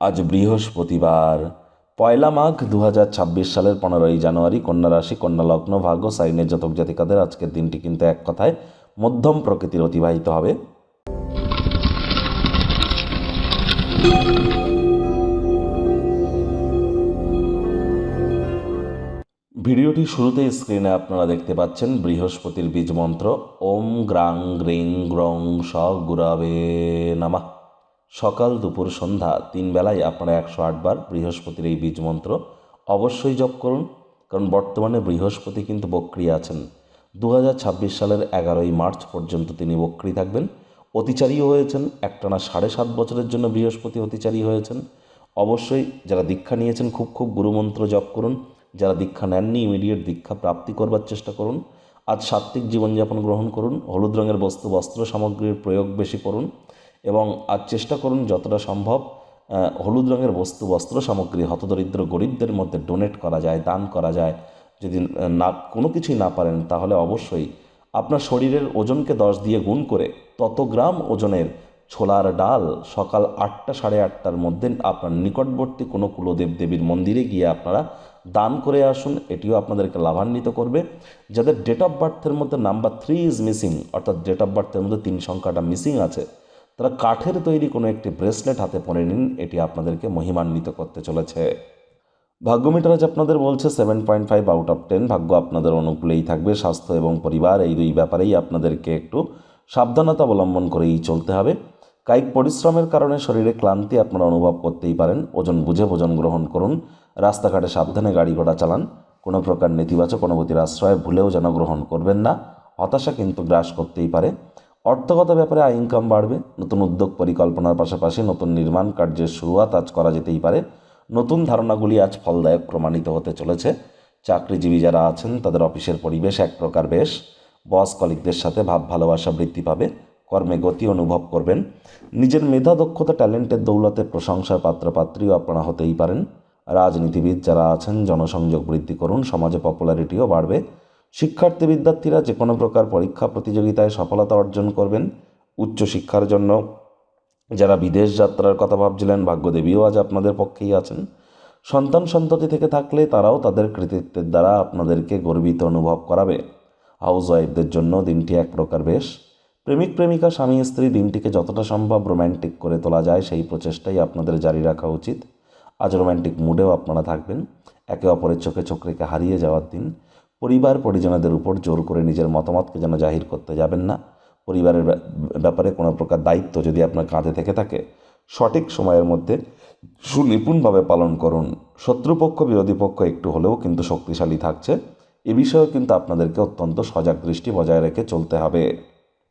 আজ বৃহস্পতিবার 1 মাঘ 2026 সালের 15ই জানুয়ারি। কন্যা রাশি, কন্যা লগ্ন, ভাগ্য সাইনের জাতক জাতিকাদের আজকের দিনটি কিন্তু এক কথায় মধ্যম প্রকৃতির অতিবাহিত হবে। ভিডিওটি শুরুতে স্ক্রিনে আপনারা দেখতে পাচ্ছেন বৃহস্পতির বীজ মন্ত্র ওম গ্রাং গ্রিং গ্রং স গুরাবে নমঃ। সকাল দুপুর সন্ধ্যা 3 বেলায় আপনারা 108 বার বৃহস্পতির এই বীজ মন্ত্র অবশ্যই জপ করুন, কারণ বর্তমানে বৃহস্পতি কিন্তু বক্রী আছেন। 2026 সালের 11ই মার্চ পর্যন্ত তিনি বক্রী থাকবেন। অতিচারীও হয়েছেন, একটানা 7.5 বছরের জন্য বৃহস্পতি অতিচারী হয়েছেন। অবশ্যই যারা দীক্ষা নিয়েছেন খুব গুরুমন্ত্র জপ করুন, যারা দীক্ষা নেননি ইমিডিয়েট দীক্ষা প্রাপ্তি করবার চেষ্টা করুন। আজ সাত্ত্বিক জীবনযাপন গ্রহণ করুন, হলুদ রঙের বস্ত্র সামগ্রীর প্রয়োগ বেশি করুন এবং আজ চেষ্টা করুন যতটা সম্ভব হলুদ রঙের বস্ত্র সামগ্রী হতদরিদ্র গরিবদের মধ্যে ডোনেট করা যায়, দান করা যায়। যদি না কোনো কিছুই না পারেন তাহলে অবশ্যই আপনার শরীরের ওজনকে 10 দিয়ে গুণ করে তত গ্রাম ওজনের ছোলার ডাল সকাল 8টা সাড়ে 8টার মধ্যে আপনার নিকটবর্তী কোনো কুলদেব দেবীর মন্দিরে গিয়ে আপনারা দান করে আসুন। এটিও আপনাদেরকে লাভান্বিত করবে। যাদের ডেট অফ বার্থের মধ্যে নাম্বার 3 ইজ মিসিং, অর্থাৎ ডেট অফ বার্থের মধ্যে 3 সংখ্যাটা মিসিং আছে, তারা কাঠের তৈরি কোনো একটি ব্রেসলেট হাতে পরে নিন, এটি আপনাদেরকে মহিমান্বিত করতে চলেছে। ভাগ্য মিটার আজ আপনাদের বলছে 7.5 আউট অফ 10। ভাগ্য আপনাদের অনুকূলেই থাকবে। স্বাস্থ্য এবং পরিবার এই দুই ব্যাপারেই আপনাদেরকে একটু সাবধানতা অবলম্বন করেই চলতে হবে। কায়িক পরিশ্রমের কারণে শরীরে ক্লান্তি আপনারা অনুভব করতেই পারেন। ওজন বুঝে ভোজন গ্রহণ করুন। রাস্তাঘাটে সাবধানে গাড়ি ঘোড়া চালান। কোনো প্রকার নেতিবাচক অনুভূতির আশ্রয় ভুলেও যেন গ্রহণ করবেন না। হতাশা কিন্তু গ্রাস করতেই পারে। অর্থগত ব্যাপারে আয় ইনকাম বাড়বে। নতুন উদ্যোগ পরিকল্পনার পাশাপাশি নতুন নির্মাণ কার্যের শুরুয়াত আজ করা যেতেই পারে। নতুন ধারণাগুলি আজ ফলদায়ক প্রমাণিত হতে চলেছে। চাকরিজীবী যারা আছেন তাদের অফিসের পরিবেশ এক প্রকার বেশ। বস কলিগদের সাথে ভাব ভালোবাসা বৃদ্ধি পাবে। কর্মে গতি অনুভব করবেন। নিজের মেধা দক্ষতা ট্যালেন্টের দৌলতে প্রশংসার পাত্রপাত্রীও আপনারা হতেই পারেন। রাজনীতিবিদ যারা আছেন জনসংযোগ বৃদ্ধি করুন, সমাজে পপুলারিটিও বাড়বে। শিক্ষার্থী বিদ্যার্থীরা যে কোনো প্রকার পরীক্ষা প্রতিযোগিতায় সফলতা অর্জন করবেন। উচ্চশিক্ষার জন্য যারা বিদেশ যাত্রার কথা ভাবছিলেন, ভাগ্যদেবীও আজ আপনাদের পক্ষেই আছেন। সন্তান সন্ততি থেকে থাকলে তারাও তাদের কৃতিত্বের দ্বারা আপনাদেরকে গর্বিত অনুভব করাবে। হাউস ওয়াইফদের জন্য দিনটি এক প্রকার বেশ। প্রেমিক প্রেমিকা স্বামী স্ত্রী দিনটিকে যতটা সম্ভব রোম্যান্টিক করে তোলা যায় সেই প্রচেষ্টাই আপনাদের জারি রাখা উচিত। আজ রোম্যান্টিক মুডেও আপনারা থাকবেন। একে অপরের চোখে চোখ রেখে হারিয়ে যাওয়ার দিন। পরিবার পরিজনদের উপর জোর করে নিজের মতামতকে যেন জাহির করতে যাবেন না। পরিবারের ব্যাপারে কোনো প্রকার দায়িত্ব যদি আপনার কাঁধে থেকে থাকে সঠিক সময়ের মধ্যে সুনিপুণভাবে পালন করুন। শত্রুপক্ষ বিরোধী পক্ষ একটু হলেও কিন্তু শক্তিশালী থাকছে। এ বিষয়েও কিন্তু আপনাদেরকে অত্যন্ত সজাগ দৃষ্টি বজায় রেখে চলতে হবে।